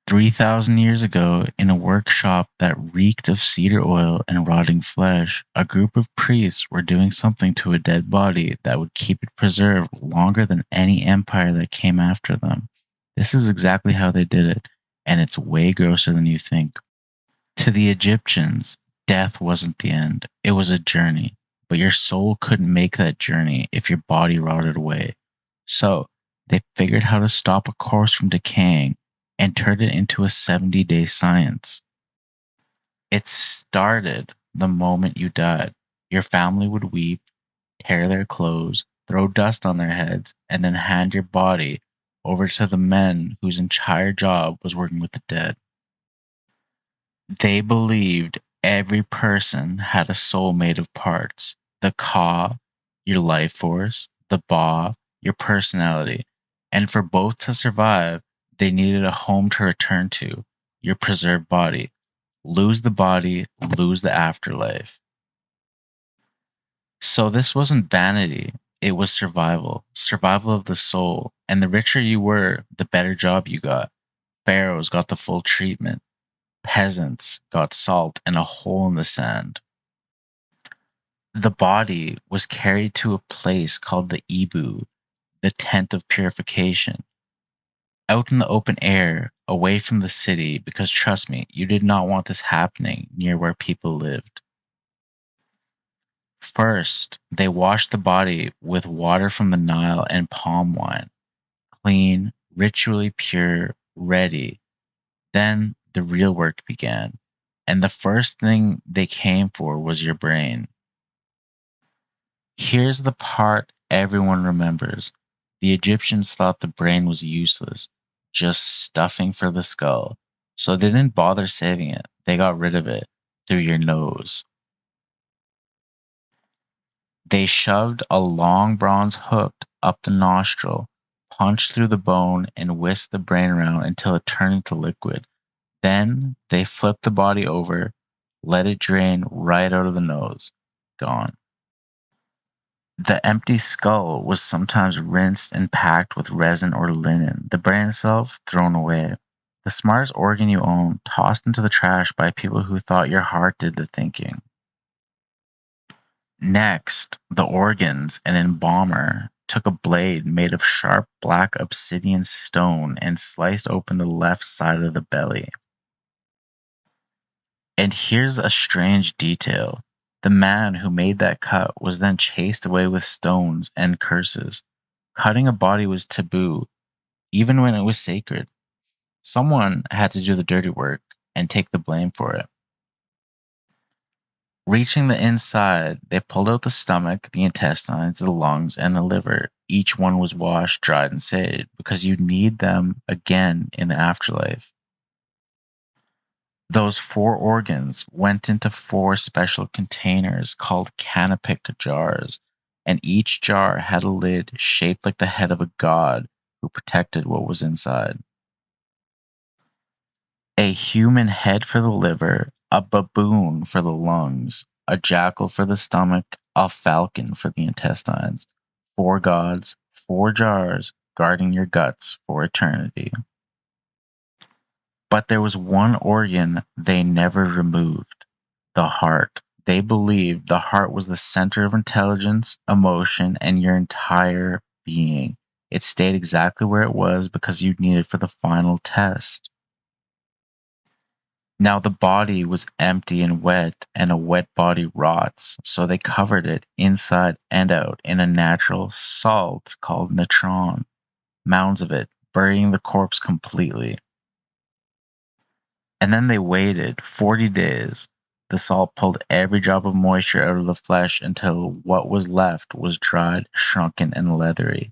3,000 years ago, in a workshop that reeked of cedar oil and rotting flesh, a group of priests were doing something to a dead body that would keep it preserved longer than any empire that came after them. This is exactly how they did it, and it's way grosser than you think. To the Egyptians, death wasn't the end, it was a journey, but your soul couldn't make that journey if your body rotted away. So, they figured how to stop a corpse from decaying and turned it into a 70-day science. It started the moment you died. Your family would weep, tear their clothes, throw dust on their heads, and then hand your body over to the men whose entire job was working with the dead. They believed every person had a soul made of parts: the ka, your life force; the ba, your personality. And for both to survive, they needed a home to return to, your preserved body. Lose the body, lose the afterlife. So this wasn't vanity, it was survival. Survival of the soul. And the richer you were, the better job you got. Pharaohs got the full treatment. Peasants got salt and a hole in the sand. The body was carried to a place called the Ibu, the tent of purification, out in the open air, away from the city, because trust me, you did not want this happening near where people lived. First, they washed the body with water from the Nile and palm wine, clean, ritually pure, ready. Then the real work began, and the first thing they came for was your brain. Here's the part everyone remembers. The Egyptians thought the brain was useless, just stuffing for the skull, so they didn't bother saving it. They got rid of it through your nose. They shoved a long bronze hook up the nostril, punched through the bone, and whisked the brain around until it turned into liquid. Then they flipped the body over, let it drain right out of the nose. Gone. The empty skull was sometimes rinsed and packed with resin or linen, the brain itself thrown away. The smartest organ you own tossed into the trash by people who thought your heart did the thinking. Next, the organs, an embalmer, took a blade made of sharp black obsidian stone and sliced open the left side of the belly. And here's a strange detail. The man who made that cut was then chased away with stones and curses. Cutting a body was taboo, even when it was sacred. Someone had to do the dirty work and take the blame for it. Reaching the inside, they pulled out the stomach, the intestines, the lungs, and the liver. Each one was washed, dried, and saved because you need them again in the afterlife. Those 4 organs went into 4 special containers called canopic jars, and each jar had a lid shaped like the head of a god who protected what was inside. A human head for the liver, a baboon for the lungs, a jackal for the stomach, a falcon for the intestines. 4 gods, 4 jars, guarding your guts for eternity. But there was one organ they never removed: the heart. They believed the heart was the center of intelligence, emotion, and your entire being. It stayed exactly where it was because you needed it for the final test. Now the body was empty and wet, and a wet body rots, so they covered it inside and out in a natural salt called natron, mounds of it, burying the corpse completely. And then they waited 40 days. The salt pulled every drop of moisture out of the flesh until what was left was dried, shrunken, and leathery.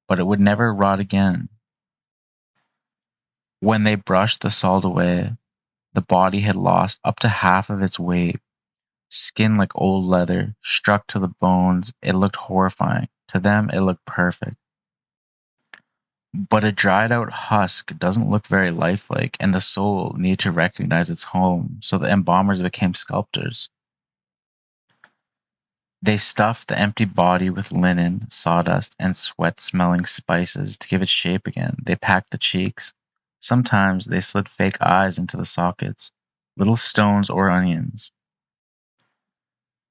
But it would never rot again. When they brushed the salt away, the body had lost up to half of its weight. Skin like old leather, struck to the bones, it looked horrifying. To them, it looked perfect. But a dried out husk doesn't look very lifelike, and the soul needed to recognize its home, so the embalmers became sculptors. They stuffed the empty body with linen, sawdust, and sweat-smelling spices to give it shape again. They packed the cheeks, Sometimes they slid fake eyes into the sockets, little stones or onions.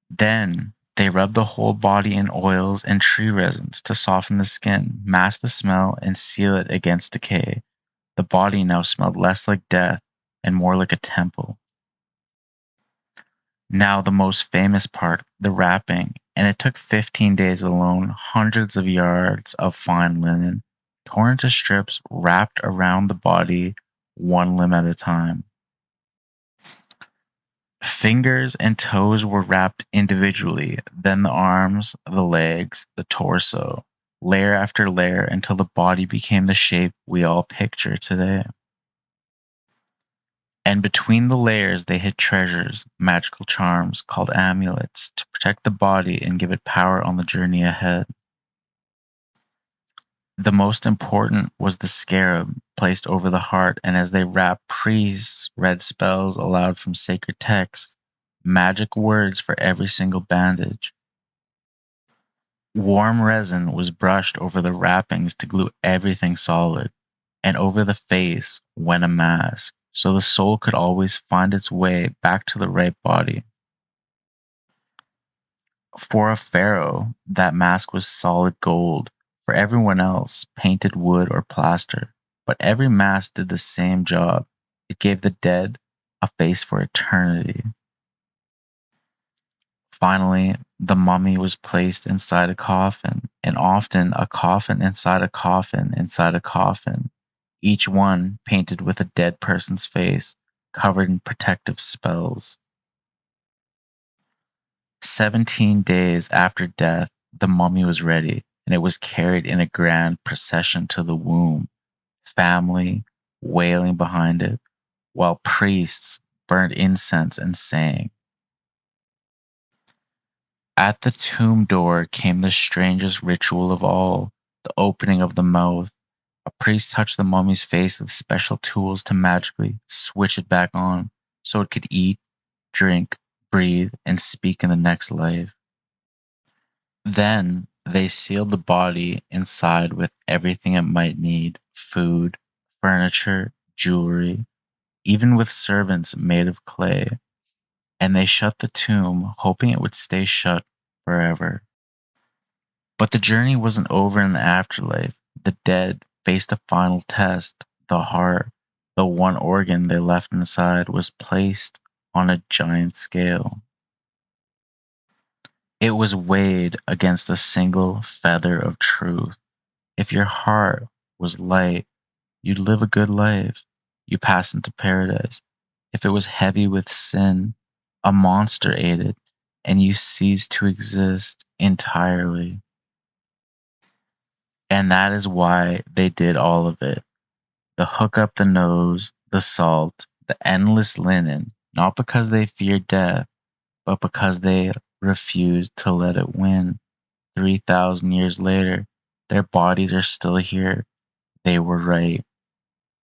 Then they rubbed the whole body in oils and tree resins to soften the skin, mask the smell, and seal it against decay. The body now smelled less like death and more like a temple. Now the most famous part, the wrapping, and it took 15 days alone, hundreds of yards of fine linen, torn into strips, wrapped around the body, one limb at a time. Fingers and toes were wrapped individually, then the arms, the legs, the torso, layer after layer until the body became the shape we all picture today. And between the layers they hid treasures, magical charms called amulets, to protect the body and give it power on the journey ahead. The most important was the scarab placed over the heart, and as they wrapped, priests read spells aloud from sacred texts, magic words for every single bandage. Warm resin was brushed over the wrappings to glue everything solid, and over the face went a mask, so the soul could always find its way back to the right body. For a pharaoh, that mask was solid gold. For everyone else, painted wood or plaster. But every mask did the same job. It gave the dead a face for eternity. Finally, the mummy was placed inside a coffin, and often a coffin inside a coffin inside a coffin, each one painted with a dead person's face, covered in protective spells. 17 days after death, the mummy was ready, and it was carried in a grand procession to the womb, family wailing behind it, while priests burned incense and sang. At the tomb door came the strangest ritual of all, the opening of the mouth. A priest touched the mummy's face with special tools to magically switch it back on so it could eat, drink, breathe, and speak in the next life. Then they sealed the body inside with everything it might need: food, furniture, jewelry, even with servants made of clay. And they shut the tomb, hoping it would stay shut forever. But the journey wasn't over in the afterlife. The dead faced a final test. The heart, the one organ they left inside, was placed on a giant scale. It was weighed against a single feather of truth. If your heart was light, you'd live a good life. You pass into paradise. If it was heavy with sin, a monster ate it, and you ceased to exist entirely. And that is why they did all of it. The hook up the nose, the salt, the endless linen, not because they feared death, but because they refused to let it win. 3,000 years later, their bodies are still here. They were right.